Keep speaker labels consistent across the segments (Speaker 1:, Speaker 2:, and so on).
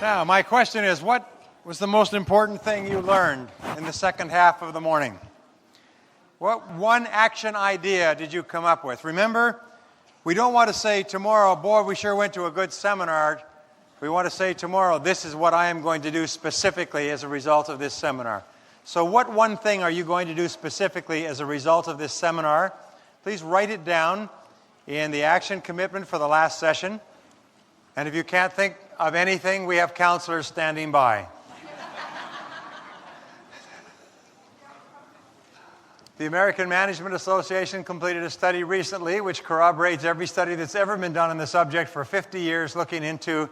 Speaker 1: Now, my question is, what was the most important thing you learned in the second half of the morning? What one action idea did you come up with? Remember, we don't want to say tomorrow, boy, we sure went to a good seminar. We want to say tomorrow, this is what I am going to do specifically as a result of this seminar. So what one thing are you going to do specifically as a result of this seminar? Please write it down in the action commitment for the last session. And if you can't think of anything, we have counselors standing by. The American Management Association completed a study recently which corroborates every study that's ever been done on the subject for 50 years, looking into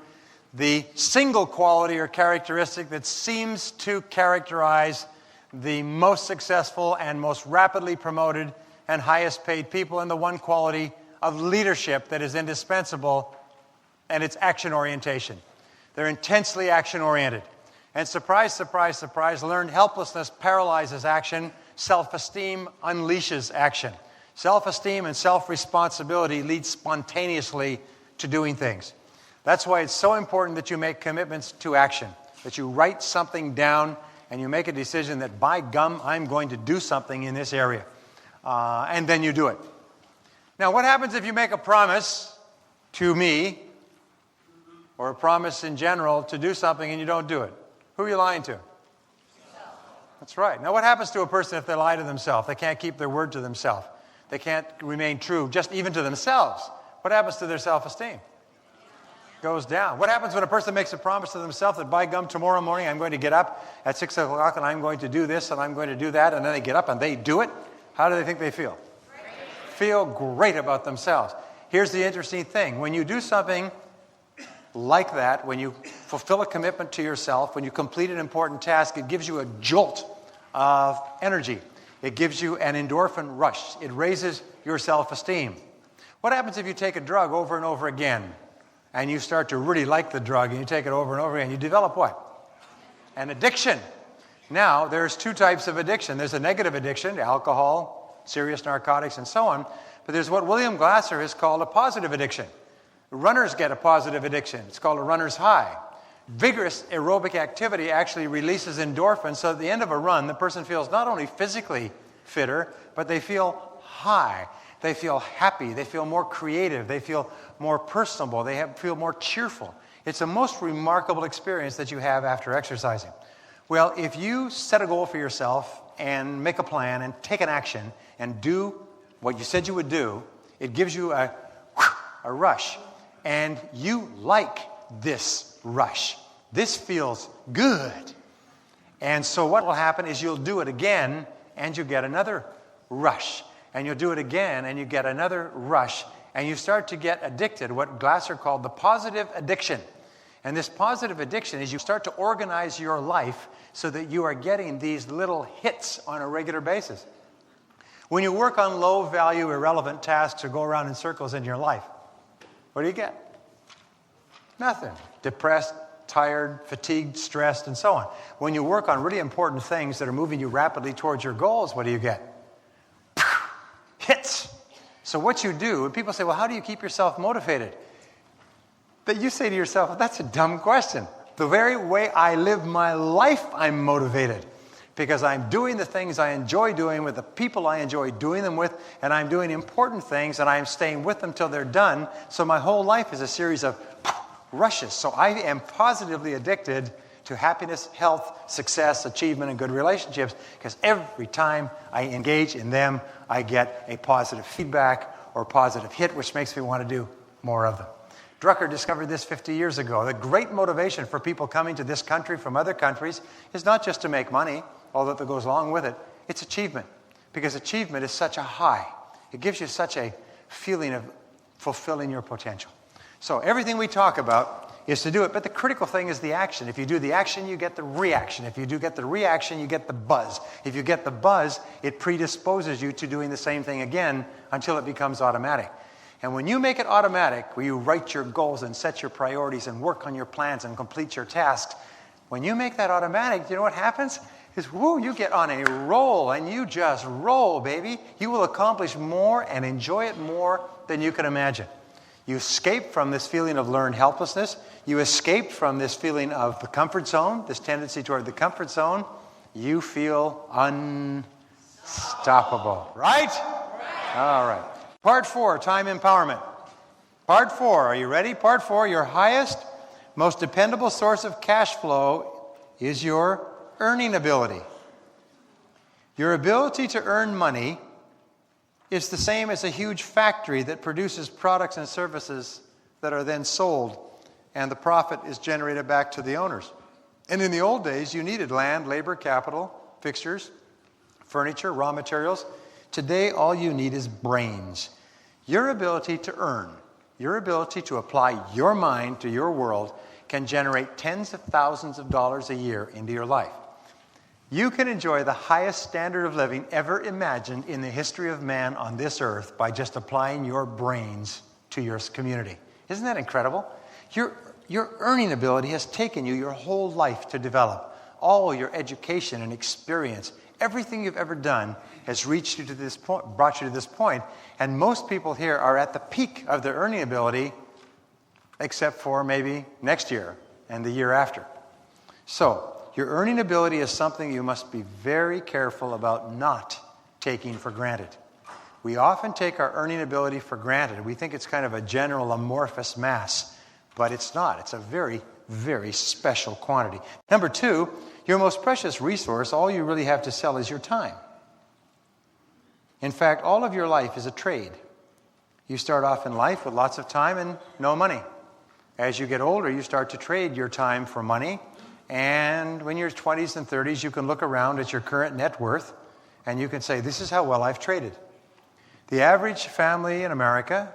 Speaker 1: the single quality or characteristic that seems to characterize the most successful and most rapidly promoted and highest paid people, and the one quality of leadership that is indispensable, and it's action orientation. They're intensely action oriented. And surprise, surprise, surprise, learned helplessness paralyzes action. Self-esteem unleashes action. Self-esteem and self-responsibility lead spontaneously to doing things. That's why it's so important that you make commitments to action, that you write something down and you make a decision that, by gum, I'm going to do something in this area. And then you do it. Now, what happens if you make a promise to me, or a promise in general, to do something and you don't do it? Who are you lying to? That's right. Now, what happens to a person if they lie to themselves? They can't keep their word to themselves. They can't remain true just even to themselves. What happens to their self-esteem? Goes down. What happens when a person makes a promise to themselves that, by gum, tomorrow morning I'm going to get up at 6 o'clock and I'm going to do this and I'm going to do that, and then they get up and they do it? How do they think they feel? Great. Feel great about themselves. Here's the interesting thing. When you do something like that, when you fulfill a commitment to yourself, when you complete an important task, it gives you a jolt of energy. It gives you an endorphin rush. It raises your self-esteem. What happens if you take a drug over and over again and you start to really like the drug and you take it over and over again? You develop what? An addiction. Now, there's two types of addiction. There's a negative addiction, alcohol, serious narcotics, and so on. But there's what William Glasser has called a positive addiction. Runners get a positive addiction. It's called a runner's high. Vigorous aerobic activity actually releases endorphins, so at the end of a run, the person feels not only physically fitter, but they feel high. They feel happy. They feel more creative. They feel more personable. They feel more cheerful. It's a most remarkable experience that you have after exercising. Well, if you set a goal for yourself and make a plan and take an action and do what you said you would do, it gives you a rush. And you like this rush. This feels good. And so what will happen is you'll do it again and you get another rush. And you'll do it again and you get another rush. And you start to get addicted, what Glasser called the positive addiction. And this positive addiction is you start to organize your life so that you are getting these little hits on a regular basis. When you work on low-value, irrelevant tasks or go around in circles in your life, what do you get? Nothing. Depressed, tired, fatigued, stressed, and so on. When you work on really important things that are moving you rapidly towards your goals, what do you get? Hits. So what you do, and people say, well, how do you keep yourself motivated? But you say to yourself, well, that's a dumb question. The very way I live my life, I'm motivated. Because I'm doing the things I enjoy doing with the people I enjoy doing them with, and I'm doing important things, and I'm staying with them till they're done. So my whole life is a series of rushes. So I am positively addicted to happiness, health, success, achievement, and good relationships, because every time I engage in them, I get a positive feedback or positive hit, which makes me want to do more of them. Drucker discovered this 50 years ago. The great motivation for people coming to this country from other countries is not just to make money, although that goes along with it. It's achievement, because achievement is such a high. It gives you such a feeling of fulfilling your potential. So everything we talk about is to do it, but the critical thing is the action. If you do the action, you get the reaction. If you do get the reaction, you get the buzz. If you get the buzz, it predisposes you to doing the same thing again until it becomes automatic. And when you make it automatic, where you write your goals and set your priorities and work on your plans and complete your tasks, when you make that automatic, you know what happens? Is, whoo, you get on a roll, and you just roll, baby. You will accomplish more and enjoy it more than you can imagine. You escape from this feeling of learned helplessness. You escape from this feeling of the comfort zone, this tendency toward the comfort zone. You feel unstoppable. Right? All right. Part 4, time empowerment. Part 4, are you ready? Part 4, your highest, most dependable source of cash flow is your earning ability. Your ability to earn money is the same as a huge factory that produces products and services that are then sold, and the profit is generated back to the owners. And in the old days, you needed land, labor, capital, fixtures, furniture, raw materials. Today, all you need is brains. Your ability to earn, your ability to apply your mind to your world can generate tens of thousands of dollars a year into your life. You can enjoy the highest standard of living ever imagined in the history of man on this earth by just applying your brains to your community. Isn't that incredible? Your earning ability has taken you your whole life to develop. All your education and experience, everything you've ever done has reached you to this point, brought you to this point, and most people here are at the peak of their earning ability, except for maybe next year and the year after. So, your earning ability is something you must be very careful about not taking for granted. We often take our earning ability for granted. We think it's kind of a general amorphous mass, but it's not. It's a very, very special quantity. Number 2, your most precious resource, all you really have to sell is your time. In fact, all of your life is a trade. You start off in life with lots of time and no money. As you get older, you start to trade your time for money. And when you're 20s and 30s, you can look around at your current net worth and you can say, this is how well I've traded. The average family in America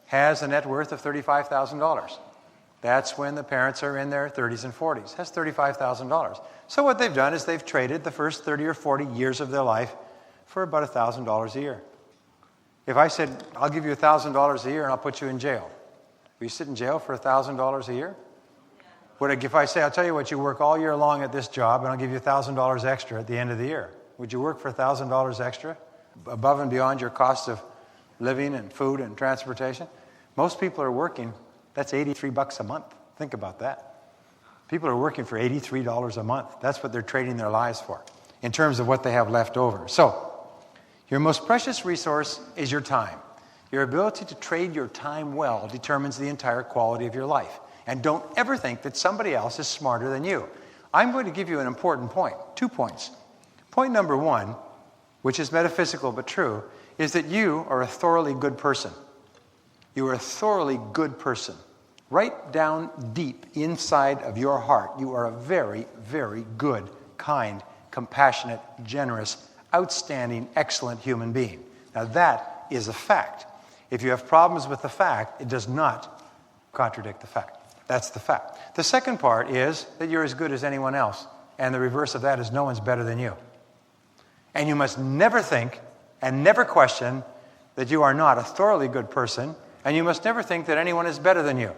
Speaker 1: has a net worth of $35,000. That's when the parents are in their 30s and 40s. That's $35,000. So what they've done is they've traded the first 30 or 40 years of their life for about $1,000 a year. If I said, I'll give you $1,000 a year and I'll put you in jail, will you sit in jail for $1,000 a year? If I say, I'll tell you what, you work all year long at this job and I'll give you $1,000 extra at the end of the year, would you work for $1,000 extra above and beyond your cost of living and food and transportation? Most people are working, that's $83 a month. Think about that. People are working for $83 a month. That's what they're trading their lives for in terms of what they have left over. So, your most precious resource is your time. Your ability to trade your time well determines the entire quality of your life. And don't ever think that somebody else is smarter than you. I'm going to give you an important point, 2 points. Point number 1, which is metaphysical but true, is that you are a thoroughly good person. You are a thoroughly good person. Right down deep inside of your heart, you are a very, very good, kind, compassionate, generous, outstanding, excellent human being. Now that is a fact. If you have problems with the fact, it does not contradict the fact. That's the fact. The second part is that you're as good as anyone else. And the reverse of that is no one's better than you. And you must never think and never question that you are not a thoroughly good person. And you must never think that anyone is better than you.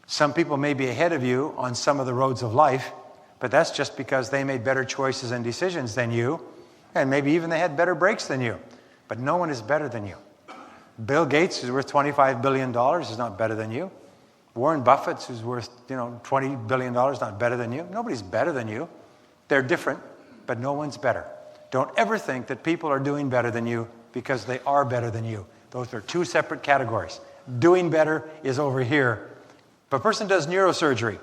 Speaker 1: Some people may be ahead of you on some of the roads of life, but that's just because they made better choices and decisions than you. And maybe even they had better breaks than you. But no one is better than you. Bill Gates, who's worth $25 billion, is not better than you. Warren Buffett, who's worth, $20 billion, not better than you. Nobody's better than you. They're different, but no one's better. Don't ever think that people are doing better than you because they are better than you. Those are 2 separate categories. Doing better is over here. If a person does neurosurgery,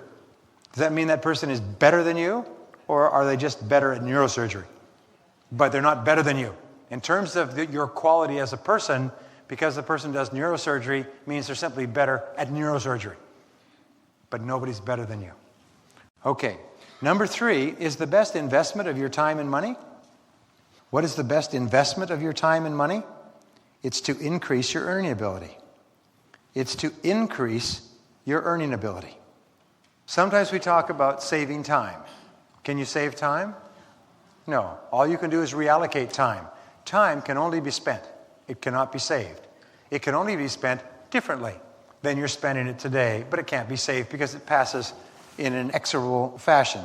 Speaker 1: does that mean that person is better than you? Or are they just better at neurosurgery? But they're not better than you. In terms of your quality as a person, because the person does neurosurgery means they're simply better at neurosurgery. But nobody's better than you. Okay. Number 3 is the best investment of your time and money. What is the best investment of your time and money? It's to increase your earning ability. It's to increase your earning ability. Sometimes we talk about saving time. Can you save time? No. All you can do is reallocate time. Time can only be spent. It cannot be saved. It can only be spent differently than you're spending it today, but it can't be saved because it passes in an inexorable fashion.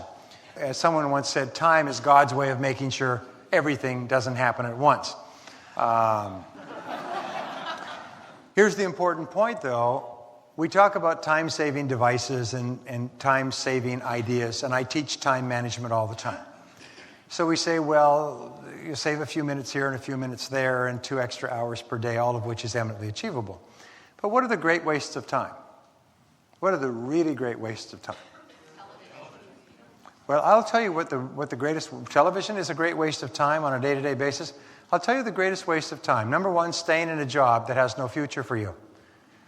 Speaker 1: As someone once said, time is God's way of making sure everything doesn't happen at once. Here's the important point, though. We talk about time-saving devices and time-saving ideas, and I teach time management all the time. So we say, well, you save a few minutes here and a few minutes there and 2 extra hours per day, all of which is eminently achievable. But what are the great wastes of time? What are the really great wastes of time? Well, I'll tell you what the greatest... Television is a great waste of time on a day-to-day basis. I'll tell you the greatest waste of time. Number one, staying in a job that has no future for you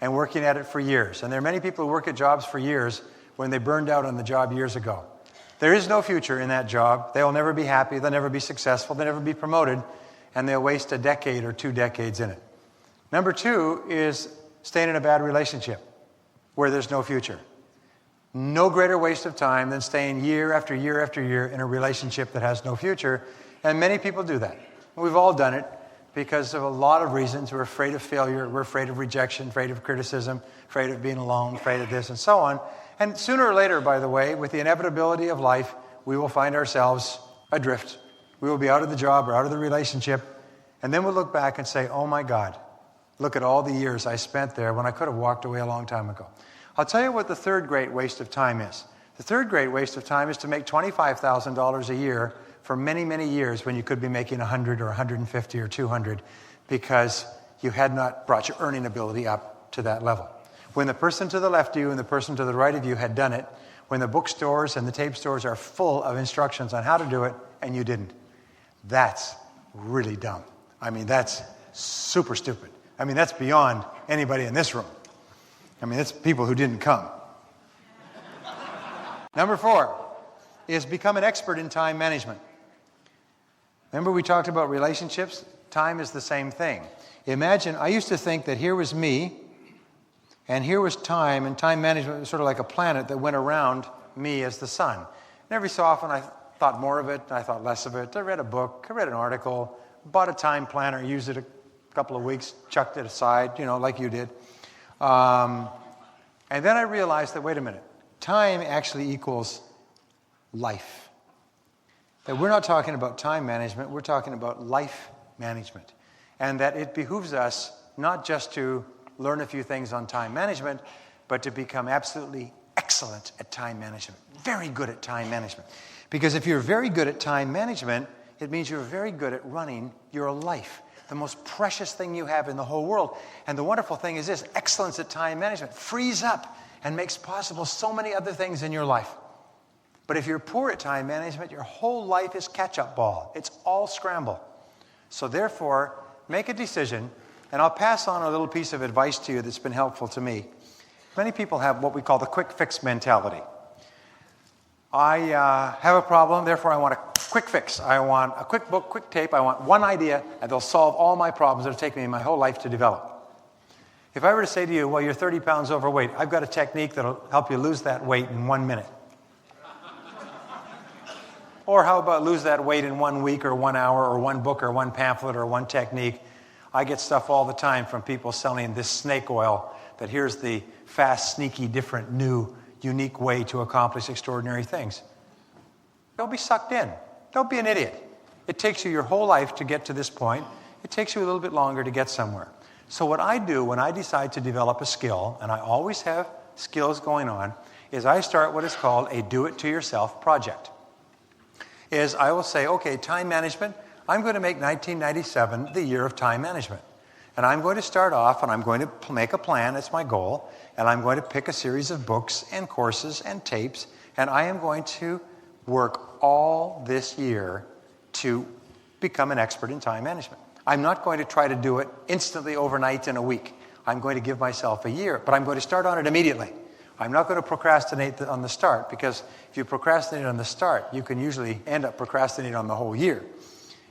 Speaker 1: and working at it for years. And there are many people who work at jobs for years when they burned out on the job years ago. There is no future in that job. They'll never be happy. They'll never be successful. They'll never be promoted. And they'll waste a decade or 2 decades in it. Number two is staying in a bad relationship where there's no future. No greater waste of time than staying year after year after year in a relationship that has no future. And many people do that. We've all done it because of a lot of reasons. We're afraid of failure. We're afraid of rejection, afraid of criticism, afraid of being alone, afraid of this and so on. And sooner or later, by the way, with the inevitability of life, we will find ourselves adrift. We will be out of the job or out of the relationship. And then we'll look back and say, oh my God, look at all the years I spent there when I could have walked away a long time ago. I'll tell you what the third great waste of time is. The third great waste of time is to make $25,000 a year for many, many years when you could be making 100 or 150 or 200 because you had not brought your earning ability up to that level. When the person to the left of you and the person to the right of you had done it, when the bookstores and the tape stores are full of instructions on how to do it and you didn't, that's really dumb. I mean, that's super stupid. I mean, that's beyond anybody in this room. I mean, it's people who didn't come. Number 4 is become an expert in time management. Remember we talked about relationships? Time is the same thing. Imagine, I used to think that here was me, and here was time, and time management was sort of like a planet that went around me as the sun. And every so often I thought more of it, and I thought less of it. I read a book, I read an article, bought a time planner, used it a couple of weeks, chucked it aside, like you did. And then I realized that, wait a minute, time actually equals life. That we're not talking about time management, we're talking about life management. And that it behooves us not just to learn a few things on time management, but to become absolutely excellent at time management. Very good at time management. Because if you're very good at time management, it means you're very good at running your life. The most precious thing you have in the whole world. And the wonderful thing is this, excellence at time management frees up and makes possible so many other things in your life. But if you're poor at time management, your whole life is catch-up ball. It's all scramble. So therefore, make a decision, and I'll pass on a little piece of advice to you that's been helpful to me. Many people have what we call the quick fix mentality. I have a problem, therefore I want a quick fix. I want a quick book, quick tape. I want one idea, and they'll solve all my problems. It'll take me my whole life to develop. If I were to say to you, well, you're 30 pounds overweight, I've got a technique that'll help you lose that weight in 1 minute. Or how about lose that weight in 1 week or 1 hour or one book or one pamphlet or one technique? I get stuff all the time from people selling this snake oil that here's the fast, sneaky, different, new, unique way to accomplish extraordinary things. Don't be sucked in. Don't be an idiot. It takes you your whole life to get to this point. It takes you a little bit longer to get somewhere. So what I do when I decide to develop a skill, and I always have skills going on, is I start what is called a do-it-to-yourself project. Is I will say, okay, time management, I'm going to make 1997 the year of time management. And I'm going to start off and I'm going to make a plan, that's my goal, and I'm going to pick a series of books and courses and tapes, and I am going to work all this year to become an expert in time management. I'm not going to try to do it instantly overnight in a week. I'm going to give myself a year, but I'm going to start on it immediately. I'm not going to procrastinate on the start, because if you procrastinate on the start, you can usually end up procrastinating on the whole year.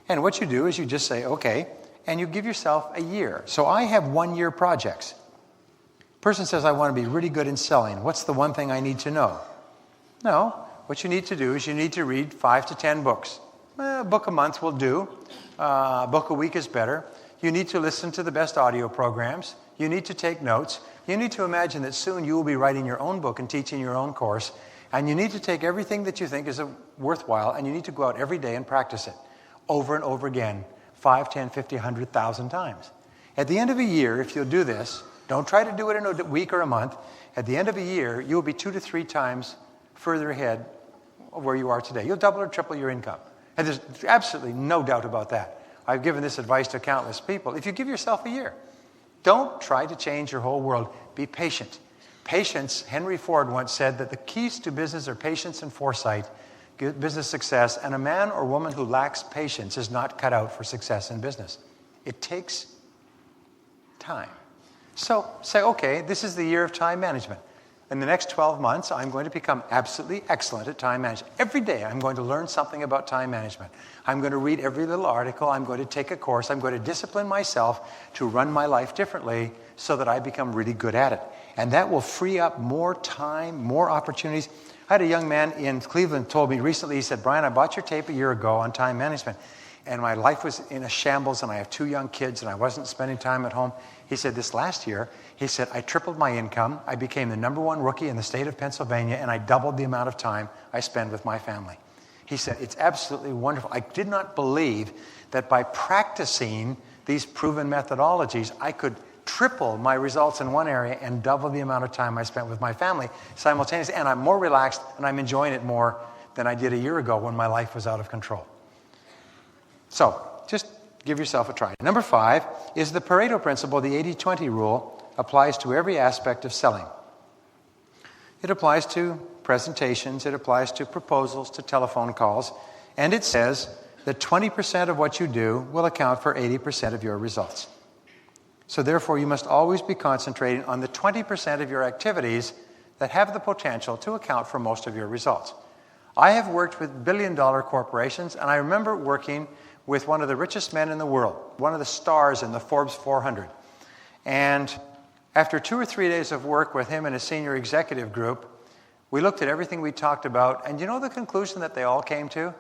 Speaker 1: And what you do is you just say, okay, and you give yourself a year. So I have 1-year projects. Person says, I want to be really good in selling. What's the one thing I need to know? No, what you need to do is you need to read 5 to 10 books. A book a month will do. A book a week is better. You need to listen to the best audio programs. You need to take notes. You need to imagine that soon you will be writing your own book and teaching your own course. And you need to take everything that you think is worthwhile, and you need to go out every day and practice it over and over again, 5, 10, 50, 100,000 times. At the end of a year, if you'll do this, Don't try to do it in a week or a month. At the end of a year, you will be 2 to 3 times further ahead of where you are today. You'll double or triple your income. And there's absolutely no doubt about that. I've given this advice to countless people. If you give yourself a year, don't try to change your whole world. Be patient. Patience, Henry Ford once said that the keys to business are patience and foresight, business success, and a man or woman who lacks patience is not cut out for success in business. It takes time. So say, okay, this is the year of time management. In the next 12 months, I'm going to become absolutely excellent at time management. Every day, I'm going to learn something about time management. I'm going to read every little article. I'm going to take a course. I'm going to discipline myself to run my life differently so that I become really good at it. And that will free up more time, more opportunities. I had a young man in Cleveland told me recently, he said, Brian, I bought your tape a year ago on time management, and my life was in a shambles, and I have 2 young kids, and I wasn't spending time at home. He said, this last year, he said, I tripled my income, I became the #1 rookie in the state of Pennsylvania, and I doubled the amount of time I spend with my family. He said, it's absolutely wonderful. I did not believe that by practicing these proven methodologies, I could triple my results in one area and double the amount of time I spent with my family simultaneously. And I'm more relaxed, and I'm enjoying it more than I did a year ago when my life was out of control. So just give yourself a try. Number 5 is the Pareto principle. The 80-20 rule applies to every aspect of selling. It applies to presentations, it applies to proposals, to telephone calls, and it says that 20% of what you do will account for 80% of your results. So therefore, you must always be concentrating on the 20% of your activities that have the potential to account for most of your results. I have worked with billion-dollar corporations, and I remember working with one of the richest men in the world, one of the stars in the Forbes 400. And after 2 or 3 days of work with him and a senior executive group, we looked at everything we talked about, and you know the conclusion that they all came to?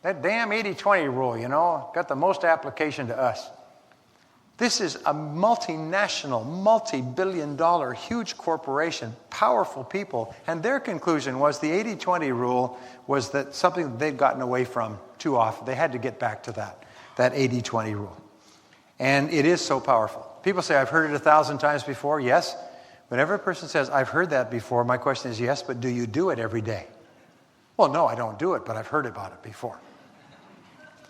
Speaker 1: That damn 80-20 rule, got the most application to us. This is a multinational, multi-billion-dollar, huge corporation, powerful people, and their conclusion was the 80-20 rule was that something that they'd gotten away from too often. They had to get back to that 80-20 rule. And it is so powerful. People say, I've heard it 1,000 times before. Yes. Whenever a person says, I've heard that before, my question is, yes, but do you do it every day? Well, no, I don't do it, but I've heard about it before.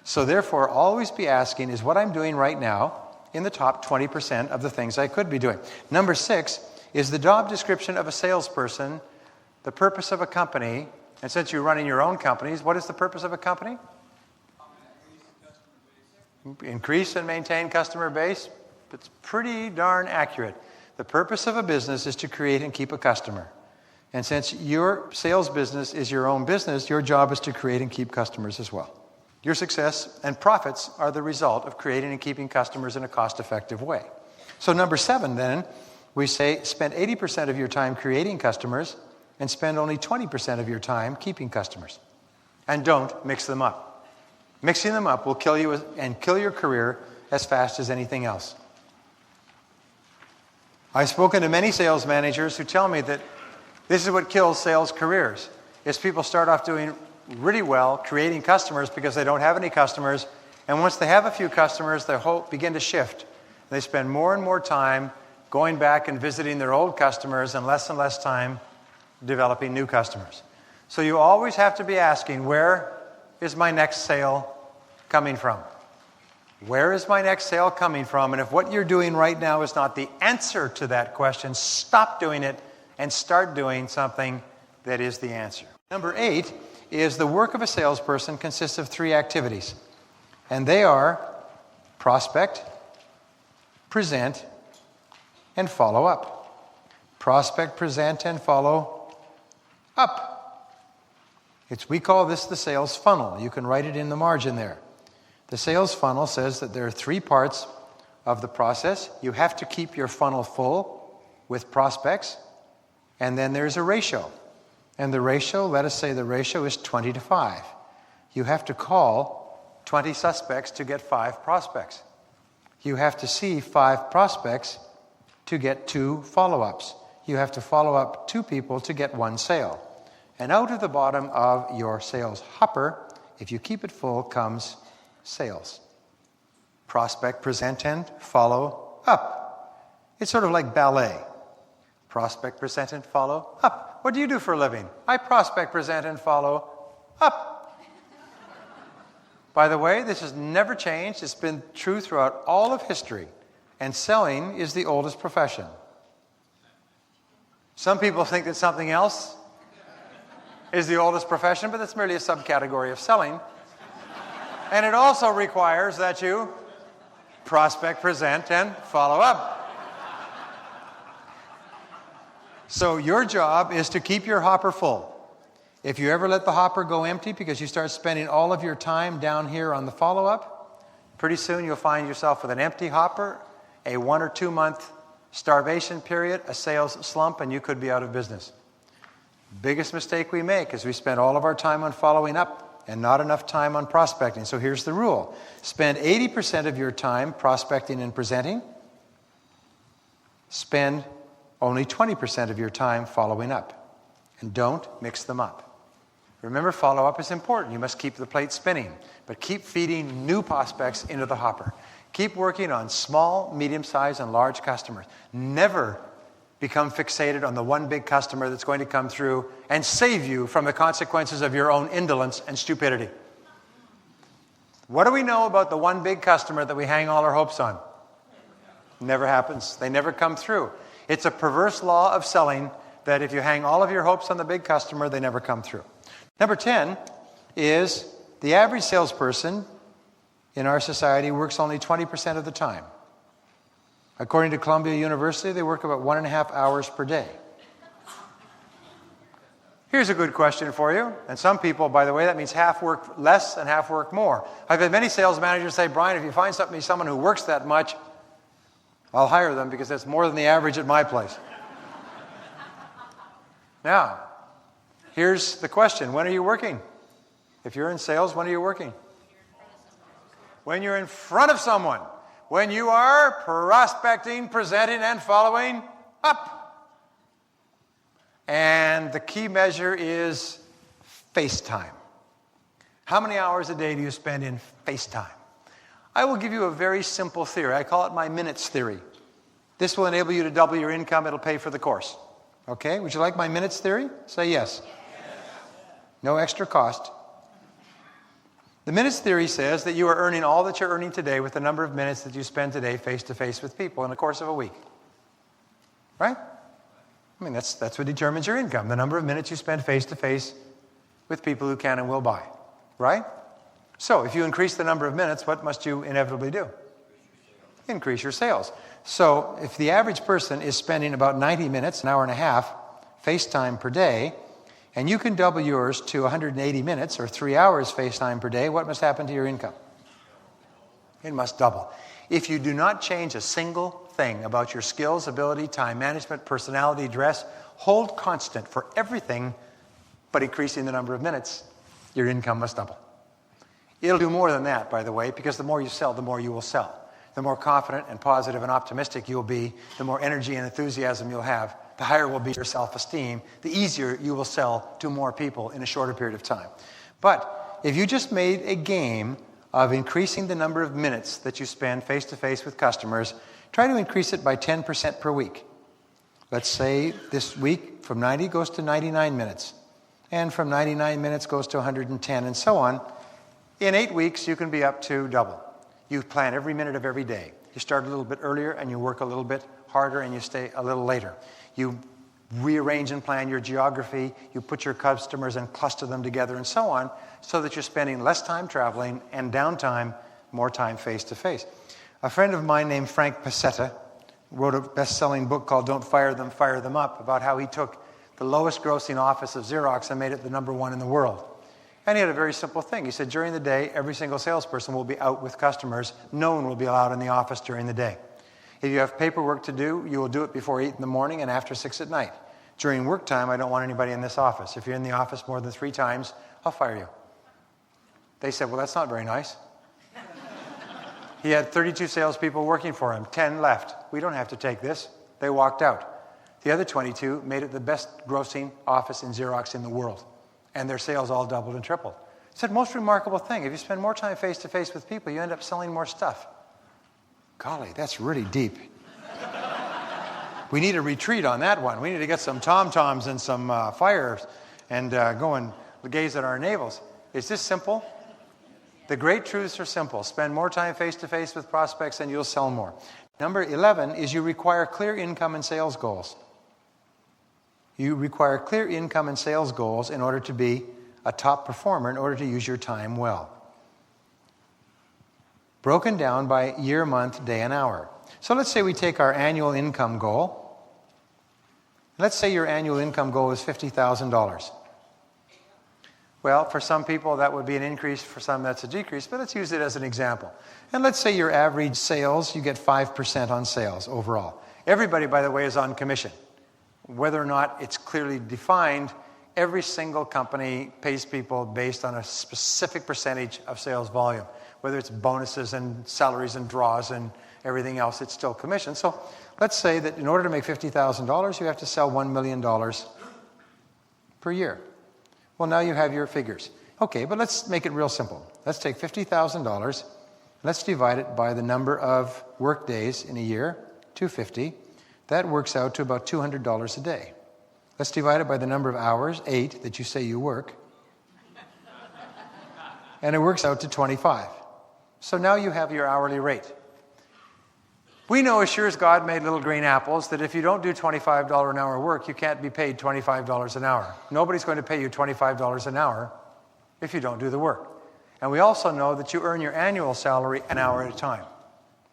Speaker 1: So therefore, always be asking, is what I'm doing right now in the top 20% of the things I could be doing? Number 6 is the job description of a salesperson, the purpose of a company. And since you're running your own companies, what is the purpose of a company? Increase and maintain customer base. It's pretty darn accurate. The purpose of a business is to create and keep a customer. And since your sales business is your own business, your job is to create and keep customers as well. Your success and profits are the result of creating and keeping customers in a cost-effective way. So number 7, then, we say spend 80% of your time creating customers and spend only 20% of your time keeping customers. And don't mix them up. Mixing them up will kill you and kill your career as fast as anything else. I've spoken to many sales managers who tell me that this is what kills sales careers, is people start off doing really well, creating customers because they don't have any customers, and once they have a few customers, their hope begin to shift. They spend more and more time going back and visiting their old customers and less time developing new customers. So you always have to be asking, where is my next sale coming from? Where is my next sale coming from? And if what you're doing right now is not the answer to that question, stop doing it and start doing something that is the answer. Number 8 is the work of a salesperson consists of 3 activities. And they are prospect, present, and follow up. Prospect, present, and follow up. We call this the sales funnel. You can write it in the margin there. The sales funnel says that there are 3 parts of the process. You have to keep your funnel full with prospects, and then there's a ratio. And the ratio, let us say the ratio is 20 to 5. You have to call 20 suspects to get 5 prospects. You have to see 5 prospects to get 2 follow-ups. You have to follow up 2 people to get 1 sale. And out of the bottom of your sales hopper, if you keep it full, comes sales. Prospect, present, and follow up. It's sort of like ballet. Prospect, present, and follow up. What do you do for a living? I prospect, present, and follow up. By the way, this has never changed. It's been true throughout all of history. And selling is the oldest profession. Some people think that something else is the oldest profession, but that's merely a subcategory of selling. And it also requires that you prospect, present, and follow up. So your job is to keep your hopper full. If you ever let the hopper go empty because you start spending all of your time down here on the follow-up, pretty soon you'll find yourself with an empty hopper, a 1 or 2 month starvation period, a sales slump, and you could be out of business. Biggest mistake we make is we spend all of our time on following up and not enough time on prospecting. So here's the rule. Spend 80% of your time prospecting and presenting. Spend only 20% of your time following up. And don't mix them up. Remember, follow-up is important. You must keep the plate spinning. But keep feeding new prospects into the hopper. Keep working on small, medium-sized, and large customers. Never become fixated on the one big customer that's going to come through and save you from the consequences of your own indolence and stupidity. What do we know about the one big customer that we hang all our hopes on? Never happens. They never come through. It's a perverse law of selling that if you hang all of your hopes on the big customer, they never come through. Number 10 is the average salesperson in our society works only 20% of the time. According to Columbia University, they work about 1.5 hours per day. Here's a good question for you. And some people, by the way, that means half work less and half work more. I've had many sales managers say, Brian, if you find someone who works that much, I'll hire them because that's more than the average at my place. Now, here's the question. When are you working? If you're in sales, when are you working? When you're in front of someone. When you are prospecting, presenting, and following up. And the key measure is face time. How many hours a day do you spend in face time? I will give you a very simple theory. I call it my minutes theory. This will enable you to double your income. It'll pay for the course. Okay? Would you like my minutes theory? Say yes. No extra cost. The minutes theory says that you are earning all that you're earning today with the number of minutes that you spend today face-to-face with people in the course of a week. Right? I mean, that's what determines your income, the number of minutes you spend face-to-face with people who can and will buy. Right? So, if you increase the number of minutes, what must you inevitably do? Increase your sales. So, if the average person is spending about 90 minutes, an hour and a half, face time per day, and you can double yours to 180 minutes or 3 hours face time per day, what must happen to your income? It must double. If you do not change a single thing about your skills, ability, time management, personality, dress, hold constant for everything but increasing the number of minutes, your income must double. It'll do more than that, by the way, because the more you sell, the more you will sell. The more confident and positive and optimistic you'll be, the more energy and enthusiasm you'll have, the higher will be your self-esteem, the easier you will sell to more people in a shorter period of time. But if you just made a game of increasing the number of minutes that you spend face-to-face with customers, try to increase it by 10% per week. Let's say this week from 90 goes to 99 minutes, and from 99 minutes goes to 110, and so on. In 8 weeks, you can be up to double. You plan every minute of every day. You start a little bit earlier and you work a little bit harder and you stay a little later. You rearrange and plan your geography. You put your customers and cluster them together and so on so that you're spending less time traveling and downtime, more time face-to-face. A friend of mine named Frank Pasetta wrote a best-selling book called Don't Fire Them, Fire Them Up about how he took the lowest grossing office of Xerox and made it the #1 in the world. And he had a very simple thing. He said, during the day, every single salesperson will be out with customers. No one will be allowed in the office during the day. If you have paperwork to do, you will do it before 8 in the morning and after 6 at night. During work time, I don't want anybody in this office. If you're in the office more than 3 times, I'll fire you. They said, well, that's not very nice. He had 32 salespeople working for him. 10 left. We don't have to take this. They walked out. The other 22 made it the best grossing office in Xerox in the world. And their sales all doubled and tripled. He said, most remarkable thing, if you spend more time face-to-face with people, you end up selling more stuff. Golly, that's really deep. We need a retreat on that one. We need to get some tom-toms and some fires and go and gaze at our navels. Is this simple? The great truths are simple. Spend more time face-to-face with prospects and you'll sell more. Number 11 is you require clear income and sales goals. You require clear income and sales goals in order to be a top performer, in order to use your time well. Broken down by year, month, day, and hour. So let's say we take our annual income goal. Let's say your annual income goal is $50,000. Well, for some people that would be an increase, for some that's a decrease, but let's use it as an example. And let's say your average sales, you get 5% on sales overall. Everybody, by the way, is on commission. Whether or not it's clearly defined, every single company pays people based on a specific percentage of sales volume. Whether it's bonuses and salaries and draws and everything else, it's still commission. So let's say that in order to make $50,000, you have to sell $1 million per year. Well, now you have your figures. Okay, but let's make it real simple. Let's take $50,000. Let's divide it by the number of work days in a year, 250. That works out to about $200 a day. Let's divide it by the number of hours, 8, that you say you work. And it works out to 25. So now you have your hourly rate. We know as sure as God made little green apples that if you don't do $25 an hour work, you can't be paid $25 an hour. Nobody's going to pay you $25 an hour if you don't do the work. And we also know that you earn your annual salary an hour at a time.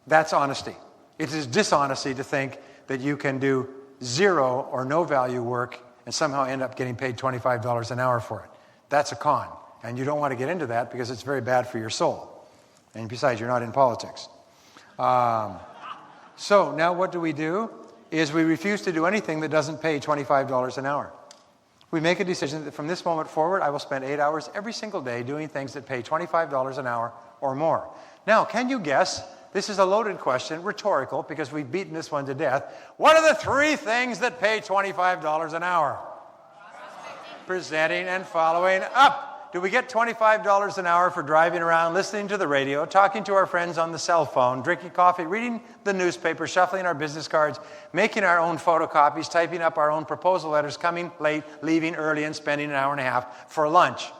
Speaker 1: That's honesty. It is dishonesty to think that you can do zero or no value work and somehow end up getting paid $25 an hour for it. That's a con. And you don't want to get into that because it's very bad for your soul. And besides, you're not in politics. So now what do? Is we refuse to do anything that doesn't pay $25 an hour. We make a decision that from this moment forward, I will spend 8 hours every single day doing things that pay $25 an hour or more. Now, can you guess? This is a loaded question, rhetorical, because we've beaten this one to death. What are the 3 things that pay $25 an hour? Presenting and following up. Do we get $25 an hour for driving around, listening to the radio, talking to our friends on the cell phone, drinking coffee, reading the newspaper, shuffling our business cards, making our own photocopies, typing up our own proposal letters, coming late, leaving early, and spending an hour and a half for lunch?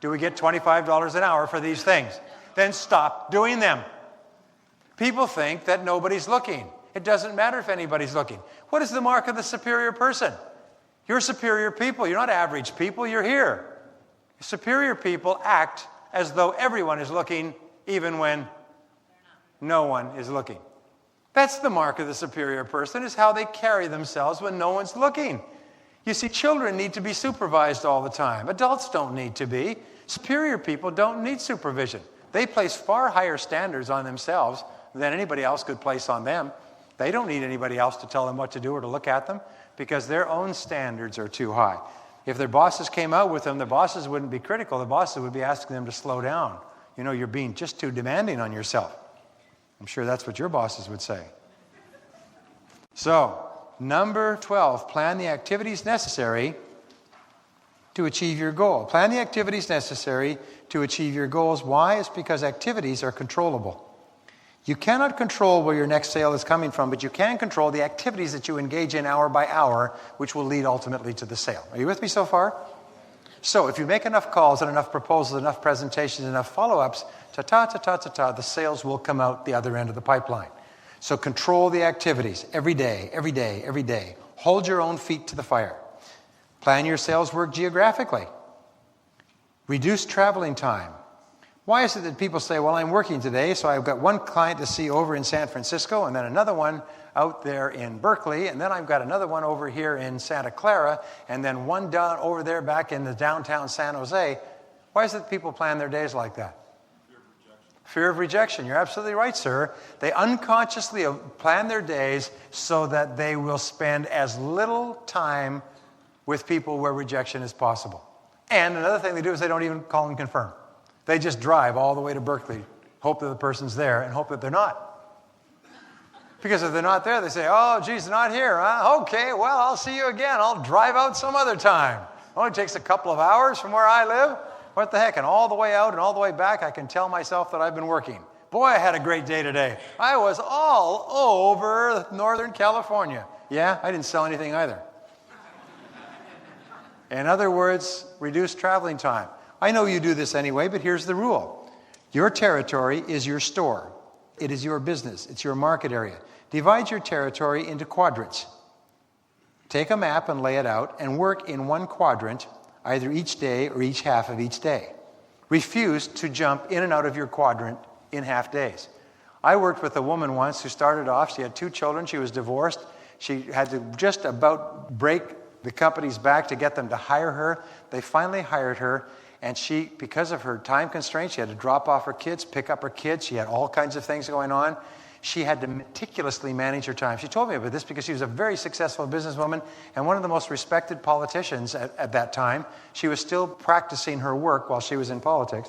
Speaker 1: Do we get $25 an hour for these things? Then stop doing them. People think that nobody's looking. It doesn't matter if anybody's looking. What is the mark of the superior person? You're superior people. You're not average people. You're here. Superior people act as though everyone is looking, even when no one is looking. That's the mark of the superior person, is how they carry themselves when no one's looking. You see, children need to be supervised all the time. Adults don't need to be. Superior people don't need supervision. They place far higher standards on themselves than anybody else could place on them. They don't need anybody else to tell them what to do or to look at them because their own standards are too high. If their bosses came out with them, the bosses wouldn't be critical. The bosses would be asking them to slow down. You know, you're being just too demanding on yourself. I'm sure that's what your bosses would say. So, number 12, plan the activities necessary to achieve your goal. Plan the activities necessary to achieve your goals. Why? It's because activities are controllable. You cannot control where your next sale is coming from, but you can control the activities that you engage in hour by hour, which will lead ultimately to the sale. Are you with me so far? So if you make enough calls and enough proposals, enough presentations, enough follow-ups, the sales will come out the other end of the pipeline. So control the activities every day, every day, every day. Hold your own feet to the fire. Plan your sales work geographically. Reduce traveling time. Why is it that people say, well, I'm working today, so I've got one client to see over in San Francisco, and then another one out there in Berkeley, and then I've got another one over here in Santa Clara, and then one down over there back in the downtown San Jose. Why is it that people plan their days like that? Fear of rejection. You're absolutely right, sir. They unconsciously plan their days so that they will spend as little time with people where rejection is possible. And another thing they do is they don't even call and confirm. They just drive all the way to Berkeley, hope that the person's there, and hope that they're not. Because if they're not there, they say, oh, geez, they're not here, huh? Okay, well, I'll see you again. I'll drive out some other time. It only takes a couple of hours from where I live. What the heck? And all the way out and all the way back, I can tell myself that I've been working. Boy, I had a great day today. I was all over Northern California. Yeah, I didn't sell anything either. In other words, reduce traveling time. I know you do this anyway, but here's the rule. Your territory is your store. It is your business. It's your market area. Divide your territory into quadrants. Take a map and lay it out and work in one quadrant, either each day or each half of each day. Refuse to jump in and out of your quadrant in half days. I worked with a woman once who started off, she had 2 children, she was divorced. She had to just about break the company's back to get them to hire her. They finally hired her, and she, because of her time constraints, she had to drop off her kids, pick up her kids. She had all kinds of things going on. She had to meticulously manage her time. She told me about this because she was a very successful businesswoman and one of the most respected politicians at that time. She was still practicing her work while she was in politics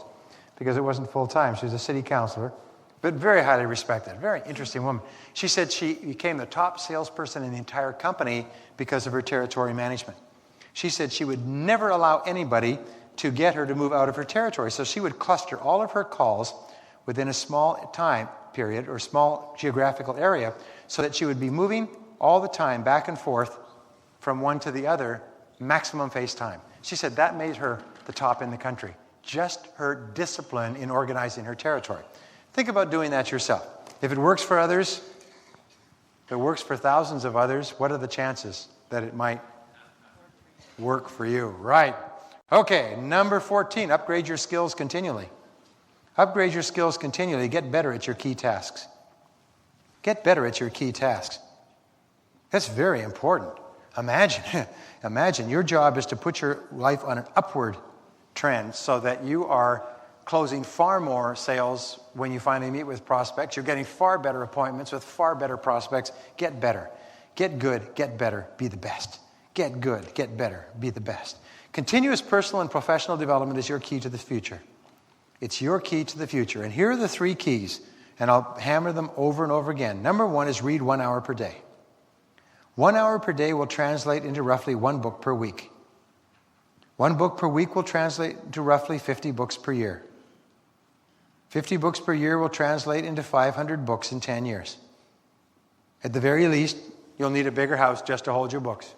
Speaker 1: because it wasn't full-time. She was a city councilor, but very highly respected, very interesting woman. She said she became the top salesperson in the entire company because of her territory management. She said she would never allow anybody to get her to move out of her territory. So she would cluster all of her calls within a small time period or small geographical area so that she would be moving all the time back and forth from one to the other, maximum face time. She said that made her the top in the country. Just her discipline in organizing her territory. Think about doing that yourself. If it works for others, if it works for thousands of others, what are the chances that it might work for you? Right. Okay, number 14, upgrade your skills continually. Upgrade your skills continually. Get better at your key tasks. Get better at your key tasks. That's very important. Imagine your job is to put your life on an upward trend so that you are closing far more sales when you finally meet with prospects. You're getting far better appointments with far better prospects. Get better. Get good. Get better. Be the best. Get good. Get better. Be the best. Continuous personal and professional development is your key to the future. It's your key to the future. And here are the 3 keys, and I'll hammer them over and over again. Number 1 is read 1 hour per day. 1 hour per day will translate into roughly 1 book per week. 1 book per week will translate into roughly 50 books per year. 50 books per year will translate into 500 books in 10 years. At the very least, you'll need a bigger house just to hold your books.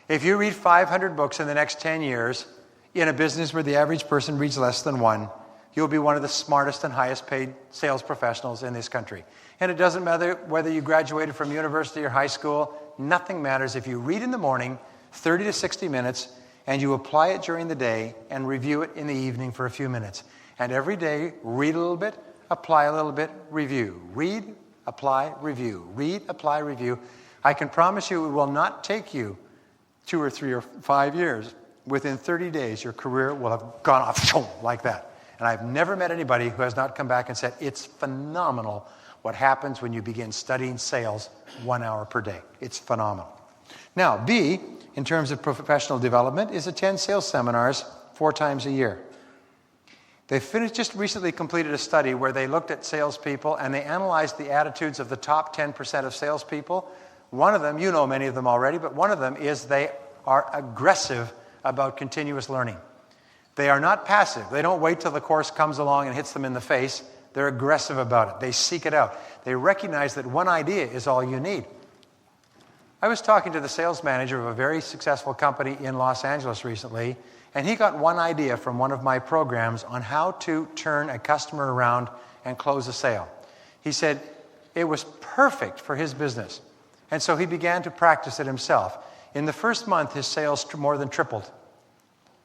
Speaker 1: If you read 500 books in the next 10 years, in a business where the average person reads less than 1, you'll be one of the smartest and highest paid sales professionals in this country. And it doesn't matter whether you graduated from university or high school, nothing matters if you read in the morning, 30 to 60 minutes, and you apply it during the day and review it in the evening for a few minutes. And every day, read a little bit, apply a little bit, review. Read, apply, review. Read, apply, review. I can promise you it will not take you 2 or 3 or 5 years. Within 30 days, your career will have gone off like that. And I've never met anybody who has not come back and said, it's phenomenal what happens when you begin studying sales 1 hour per day. It's phenomenal. Now, B, in terms of professional development, is attend sales seminars 4 times a year. They just recently completed a study where they looked at salespeople and they analyzed the attitudes of the top 10% of salespeople. One of them, you know many of them already, but one of them is they are aggressive about continuous learning. They are not passive. They don't wait till the course comes along and hits them in the face. They're aggressive about it. They seek it out. They recognize that one idea is all you need. I was talking to the sales manager of a very successful company in Los Angeles recently, and he got one idea from one of my programs on how to turn a customer around and close a sale. He said it was perfect for his business. And so he began to practice it himself. In the first month, his sales more than tripled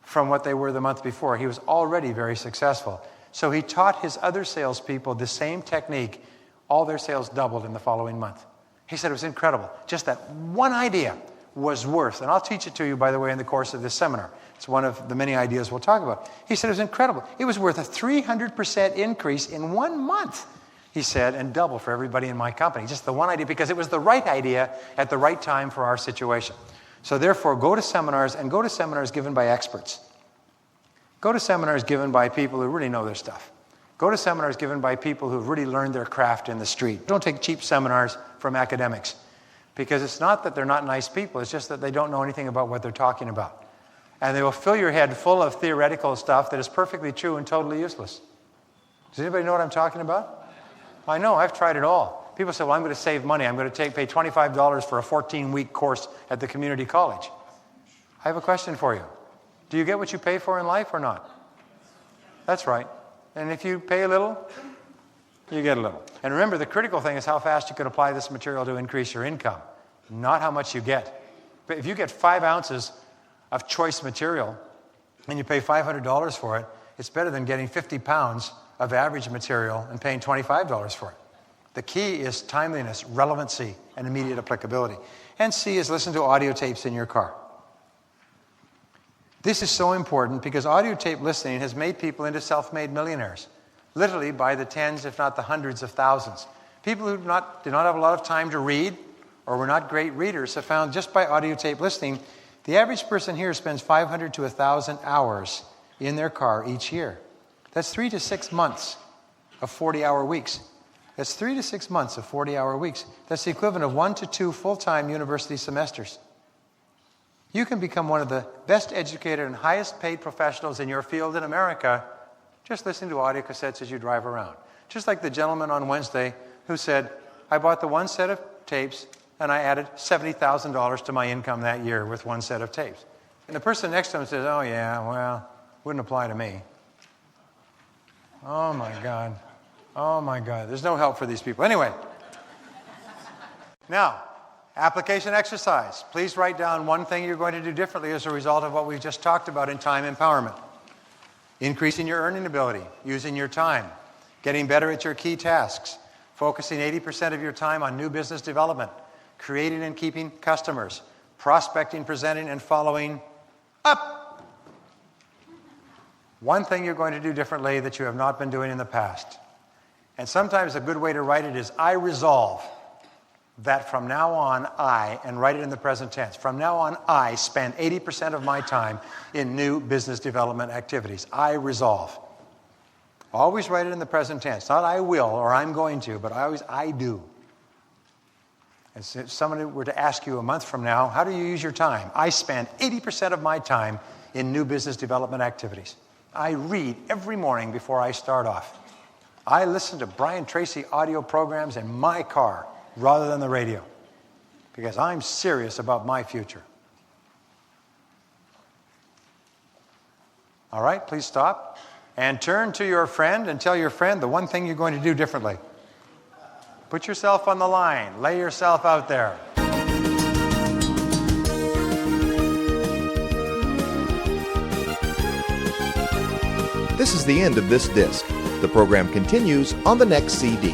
Speaker 1: from what they were the month before. He was already very successful. So he taught his other salespeople the same technique. All their sales doubled in the following month. He said it was incredible. Just that one idea was worth, and I'll teach it to you, by the way, in the course of this seminar. It's one of the many ideas we'll talk about. He said it was incredible. It was worth a 300% increase in 1 month, he said, and double for everybody in my company. Just the one idea, because it was the right idea at the right time for our situation. So therefore, go to seminars, and go to seminars given by experts. Go to seminars given by people who really know their stuff. Go to seminars given by people who've really learned their craft in the street. Don't take cheap seminars from academics, because it's not that they're not nice people, it's just that they don't know anything about what they're talking about. And they will fill your head full of theoretical stuff that is perfectly true and totally useless. Does anybody know what I'm talking about? I know, I've tried it all. People say, well, I'm going to save money. I'm going to pay $25 for a 14-week course at the community college. I have a question for you. Do you get what you pay for in life or not? That's right. And if you pay a little, you get a little. And remember, the critical thing is how fast you can apply this material to increase your income, not how much you get. But if you get 5 ounces of choice material and you pay $500 for it, it's better than getting 50 pounds of average material and paying $25 for it. The key is timeliness, relevancy, and immediate applicability. And C is listen to audio tapes in your car. This is so important because audio tape listening has made people into self-made millionaires, literally by the tens, if not the hundreds of thousands. People who did not have a lot of time to read or were not great readers have found just by audio tape listening, the average person here spends 500 to 1,000 hours in their car each year. That's 3 to 6 months of 40-hour weeks. That's 3 to 6 months of 40-hour weeks. That's the equivalent of 1 to 2 full-time university semesters. You can become one of the best educated and highest paid professionals in your field in America just listening to audio cassettes as you drive around. Just like the gentleman on Wednesday who said, I bought the one set of tapes and I added $70,000 to my income that year with one set of tapes. And the person next to him says, oh yeah, well, wouldn't apply to me. Oh my God. Oh my God. There's no help for these people. Anyway. Now, application exercise. Please write down one thing you're going to do differently as a result of what we've just talked about in time empowerment. Increasing your earning ability, using your time, getting better at your key tasks, focusing 80% of your time on new business development, creating and keeping customers, prospecting, presenting, and following up. One thing you're going to do differently that you have not been doing in the past. And sometimes a good way to write it is, I resolve that from now on and write it in the present tense, from now on I spend 80% of my time in new business development activities. I resolve. Always write it in the present tense. Not I will or I'm going to, but always I do. And so if somebody were to ask you a month from now, how do you use your time? I spend 80% of my time in new business development activities. I read every morning before I start off. I listen to BrianTracy audio programs in my car rather than the radio because I'm serious about my future. All right, please stop and turn to your friend and tell your friend the one thing you're going to do differently. Put yourself on the line. Lay yourself out there.
Speaker 2: This is the end of this disc. The program continues on the next CD.